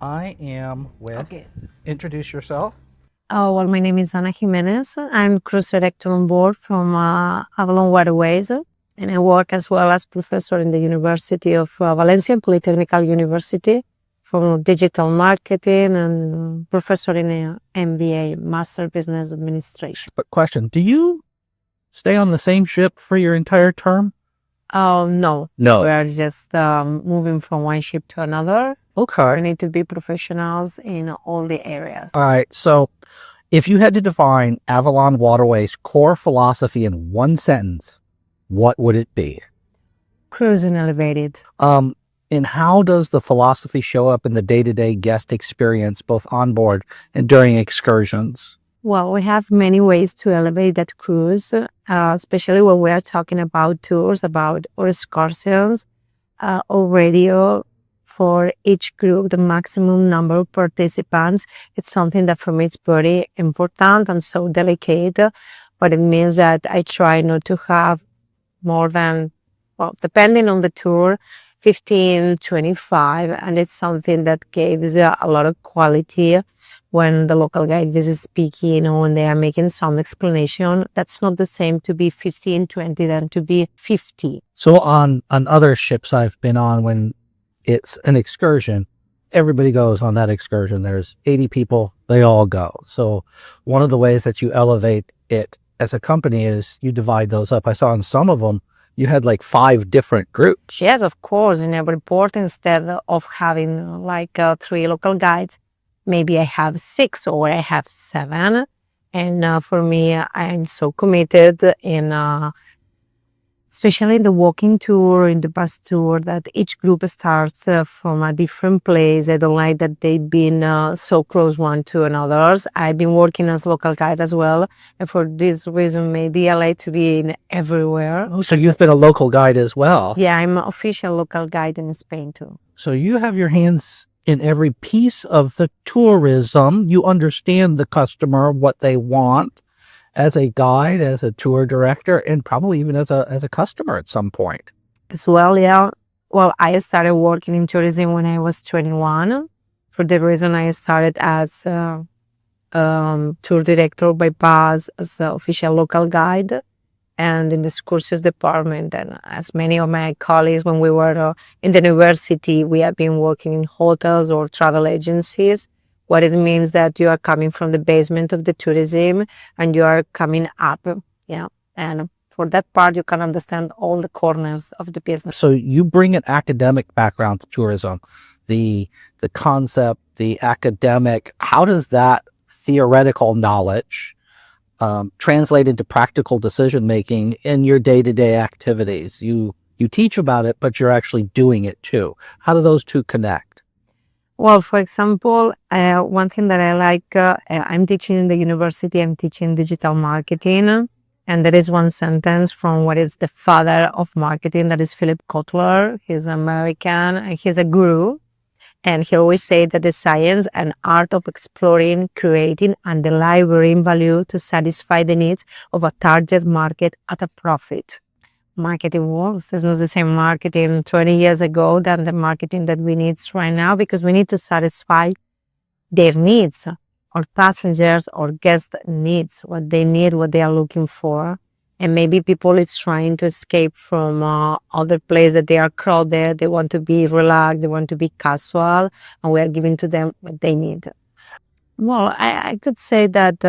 I am with, Okay. introduce yourself. Oh, well, my name is Ana Jimenez. I'm cruise director on board from Avalon Waterways, and I work as well as professor in the University of Valencia, Polytechnical University, from digital marketing and professor in MBA, Master Business Administration. But question, do you stay on the same ship for your entire term? Oh, no. No. We are just moving from one ship to another. We Okay. need to be professionals in all the areas. All right. So if you had to define Avalon Waterway's core philosophy in one sentence, what would it be? Cruising elevated. And how does the philosophy show up in the day-to-day guest experience, both on board and during excursions? Well, we have many ways to elevate that cruise, especially when we are talking about tours, about or excursions, or radio for each group, the maximum number of participants. It's something that for me is very important and so delicate, but it means that I try not to have more than, well, depending on the tour, 15, 25, and it's something that gives a lot of quality when the local guide is speaking or when they are making some explanation. That's not the same to be 15, 20 than to be 50. So on other ships I've been on, when it's an excursion, everybody goes on that excursion. There's 80 people, they all go. So one of the ways that you elevate it as a company is you divide those up. I saw in some of them, you had like 5 different groups. Yes, of course, in every port, instead of having like 3 local guides, maybe I have 6 or I have 7. And for me, I'm so committed in especially in the walking tour, in the bus tour, that each group starts from a different place. I don't like that they've been so close one to another. I've been working as local guide as well. And for this reason, maybe I like to be in everywhere. Oh, so you've been a local guide as well. Yeah, I'm an official local guide in Spain too. So you have your hands in every piece of the tourism. You understand the customer, what they want as a guide, as a tour director, and probably even as a customer at some point. As well, yeah. Well, I started working in tourism when I was 21. For the reason I started as tour director by bus, as an official local guide, and in the excursions department. And as many of my colleagues, when we were in the university, we have been working in hotels or travel agencies. What it means that you are coming from the basement of the tourism and you are coming up. Yeah. And for that part, you can understand all the corners of the business. So you bring an academic background to tourism, the concept, the academic. How does that theoretical knowledge translate into practical decision making in your day-to-day activities? You teach about it, but you're actually doing it too. How do those two connect? Well, for example, one thing that I like, I'm teaching in the university, I'm teaching digital marketing. And there is one sentence from what is the father of marketing, that is Philip Kotler. He's American and he's a guru. And he always said that the science and art of exploring, creating, and delivering value to satisfy the needs of a target market at a profit. Marketing works. There's not the same marketing 20 years ago than the marketing that we need right now, because we need to satisfy their needs, or passengers or guest needs, what they need, what they are looking for. And maybe people is trying to escape from other places that they are crowded. They want to be relaxed. They want to be casual, and we are giving to them what they need. Well, I could say that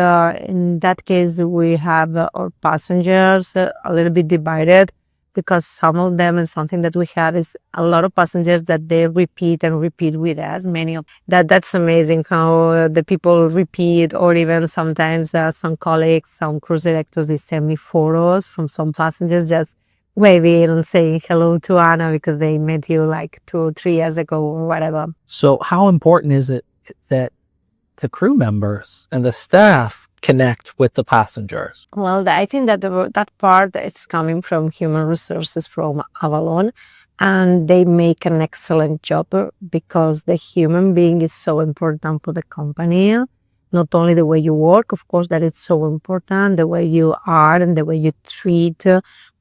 in that case, we have our passengers a little bit divided, because some of them, and something that we have is a lot of passengers that they repeat and repeat with us. Many of that's amazing how the people repeat, or even sometimes some colleagues, some cruise directors, they send me photos from some passengers just waving and saying hello to Anna because they met you like 2 or 3 years ago or whatever. So how important is it that the crew members and the staff connect with the passengers? Well, I think that that part it's coming from human resources from Avalon, and they make an excellent job, because the human being is so important for the company. Not only the way you work, of course, that is so important, the way you are and the way you treat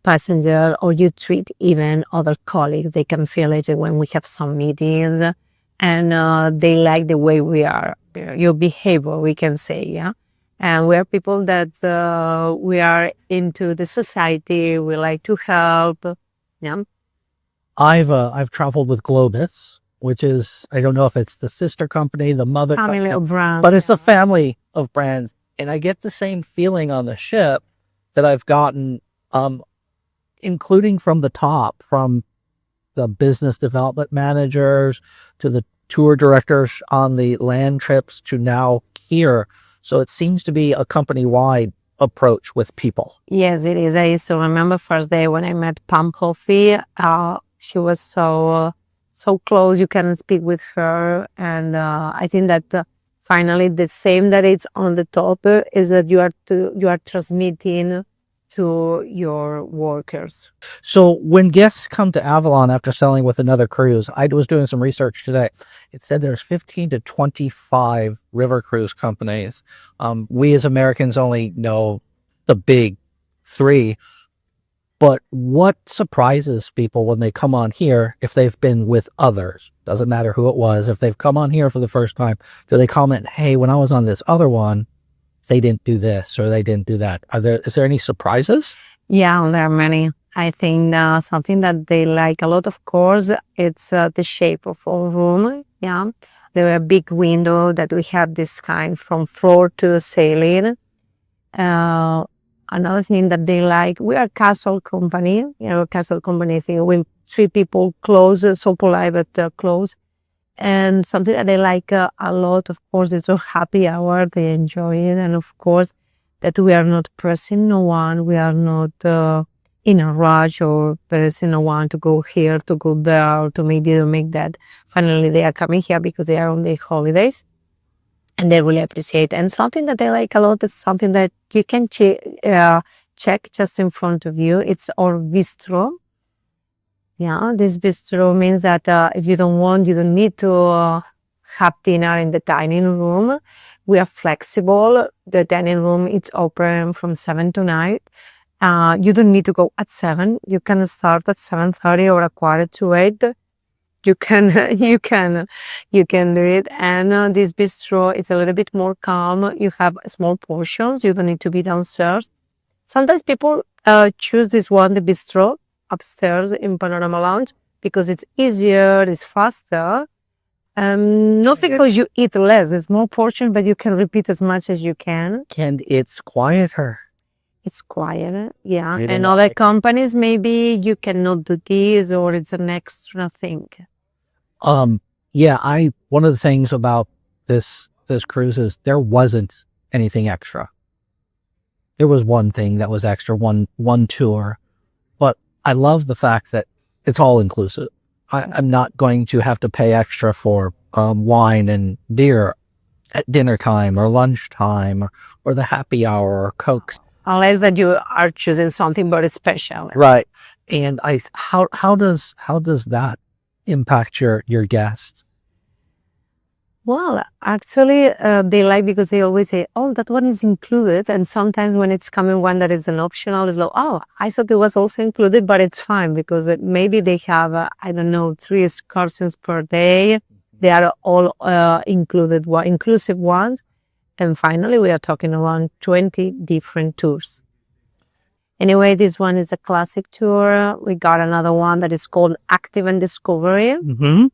passenger, or you treat even other colleagues. They can feel it when we have some meetings. and they like the way we are, your behavior, we can say, yeah. And we are people that we are into the society. We like to help. Yeah. I've traveled with Globus, which is, I don't know if it's the sister company, the mother Family company, of brands. but it's a family of brands. And I get the same feeling on the ship that I've gotten, including from the top, from the business development managers to the tour directors on the land trips to now here. So it seems to be a company-wide approach with people. Yes, it is. I used to remember first day when I met Pam Coffee. She was so close. You can speak with her, and I think that finally the same that it's on the top is that you are transmitting to your workers. So when guests come to Avalon after selling with another cruise, I was doing some research today. It said there's 15 to 25 river cruise companies. We as Americans only know the big three. But what surprises people when they come on here if they've been with others? Doesn't matter who it was. If they've come on here for the first time, do they comment, hey, when I was on this other one, they didn't do this or they didn't do that? Is there any surprises? Yeah, there are many. I think something that they like a lot, of course, it's the shape of our room. Yeah, there are a big window that we have this kind from floor to ceiling. Another thing that they like, we are a casual company. Casual company thing. We treat people close, so polite but close. And something that they like a lot, of course, is our happy hour. They enjoy it, and of course, that we are not pressing no one. We are not in a rush or pressing no one to go here, to go there, to make this or make that. Finally, they are coming here because they are on their holidays, and they really appreciate it. And something that they like a lot is something that you can check just in front of you. It's our bistro. Yeah, this bistro means that if you don't need to have dinner in the dining room. We are flexible. The dining room is open from 7 to 9. You don't need to go at 7. You can start at 7:30 or a quarter to 8. You can you can do it. And this bistro is a little bit more calm. You have small portions. You don't need to be downstairs. Sometimes people choose this one, the bistro, upstairs in Panorama Lounge, because it's easier, it's faster. Not because you eat less, it's more portion, but you can repeat as much as you can. And it's quieter. It's quieter, yeah. You And know, other companies, maybe you cannot do this or it's an extra thing. Yeah, one of the things about this cruise is there wasn't anything extra. There was one thing that was extra, one tour, but I love the fact that it's all inclusive. I'm not going to have to pay extra for wine and beer at dinner time or lunchtime or the happy hour or Cokes. Unless that you are choosing something very special. Right. And how does that impact your guests? Well, actually, they like because they always say, "Oh, that one is included." And sometimes when it's coming one that is an optional, it's like, "Oh, I thought it was also included, but it's fine because maybe they have, I don't know, 3 excursions per day. They are all included, inclusive ones." And finally, we are talking around 20 different tours. Anyway, this one is a classic tour. We got another one that is called Active and Discovery. Mm-hmm.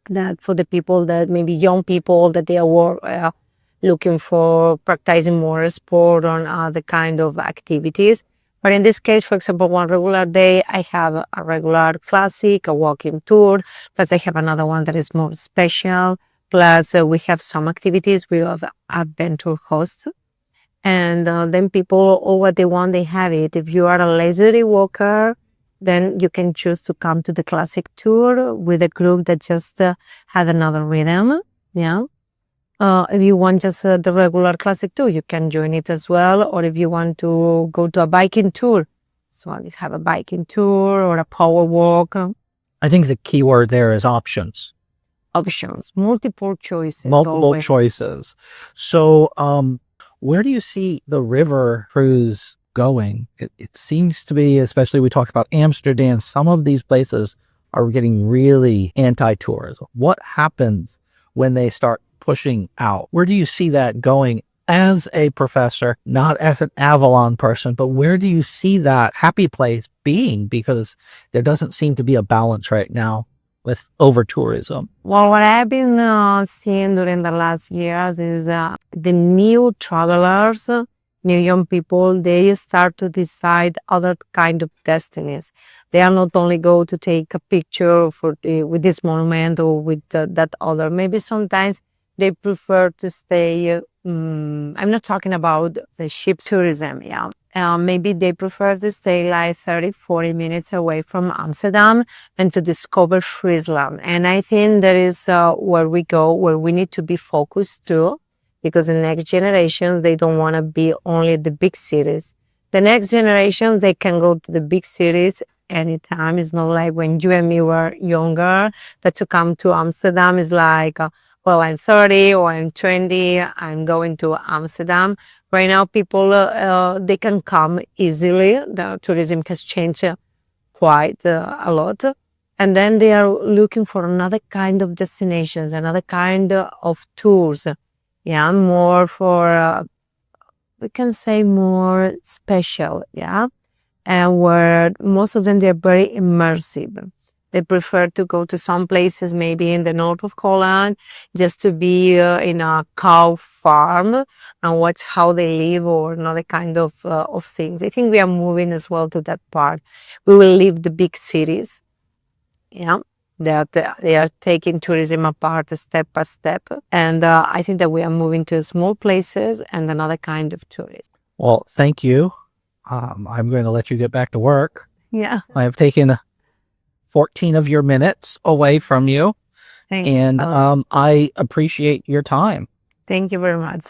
That for the people that maybe young people that they are looking for practicing more sport or other kind of activities. But in this case, for example, one regular day, I have a regular classic, a walking tour, plus I have another one that is more special. Plus we have some activities. We have adventure hosts. And then people, all what they want, they have it. If you are a leisurely walker, then you can choose to come to the classic tour with a group that just had another rhythm. Yeah. If you want just the regular classic tour, you can join it as well. Or if you want to go to a biking tour, so you have a biking tour or a power walk. I think the key word there is options. Options, multiple choices. Multiple choices. So, where do you see the river cruise going? It seems to be, especially we talked about Amsterdam, some of these places are getting really anti-tourism? What happens when they start pushing out? Where do you see that going as a professor, not as an Avalon person, but where do you see that happy place being? Because there doesn't seem to be a balance right now with over tourism. Well, what I've been seeing during the last years is the new travelers, new young people, they start to decide other kind of destinies. They are not only go to take a picture with this monument or with that other. Maybe sometimes they prefer to stay. I'm not talking about the ship tourism, yeah. Maybe they prefer to stay like 30, 40 minutes away from Amsterdam and to discover Friesland. And I think that is where we go, where we need to be focused too, because the next generation, they don't want to be only the big cities. The next generation, they can go to the big cities anytime. It's not like when you and me were younger, that to come to Amsterdam is like, well, I'm 30 or I'm 20, I'm going to Amsterdam. Right now, people, they can come easily. The tourism has changed quite a lot. And then they are looking for another kind of destinations, another kind of tours. Yeah, more for, we can say more special, yeah? And where most of them, they're very immersive. They prefer to go to some places, maybe in the north of Holland, just to be in a cow farm and watch how they live or another kind of things. I think we are moving as well to that part. We will leave the big cities, yeah, that they are taking tourism apart step by step. And I think that we are moving to small places and another kind of tourism. Well, thank you. I'm going to let you get back to work. Yeah. I have taken 14 of your minutes away from you, Thank and you. I appreciate your time. Thank you very much.